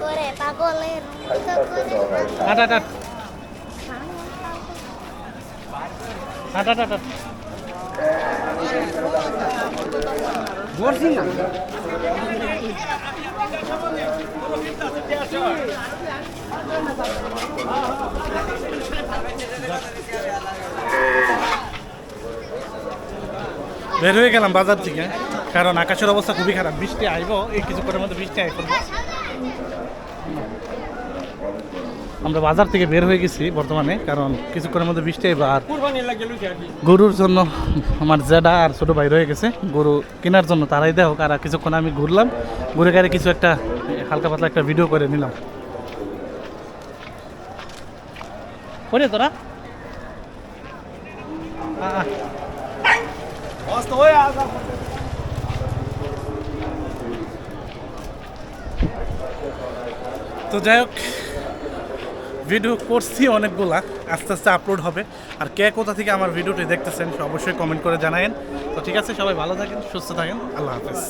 করে পাগলের মতো করে হাট হাট হাট হাট হাট হাট বলছি না বের হয়ে গেলাম বাজার থেকে, কারণ আকাশের অবস্থা খুবই খারাপ। বৃষ্টি আইব, এই কিছুক্ষণের মধ্যে বৃষ্টি আই করবো। আমরা বাজার থেকে বের হয়ে গেছি বর্তমানে, কারণ কিছুক্ষণের মধ্যে বৃষ্টি আইব। আর গরুর জন্য আমার জেডা আর ছোটো ভাই রয়ে গেছে গরু কেনার জন্য, তারাই দেখ। আর কিছুক্ষণ আমি ঘুরলাম, ঘুরে গাড়ি কিছু একটা হালকা পাতলা একটা ভিডিও করে নিলাম। করে তোরা তো যাই হোক, ভিডিও করছি অনেকগুলা, আস্তে আস্তে আপলোড হবে। আর কে কোথা থেকে আমার ভিডিওটি দেখতেছেন অবশ্যই কমেন্ট করে জানায়েন। তো ঠিক আছে, সবাই ভালো থাকেন, সুস্থ থাকেন, আল্লাহ হাফেজ।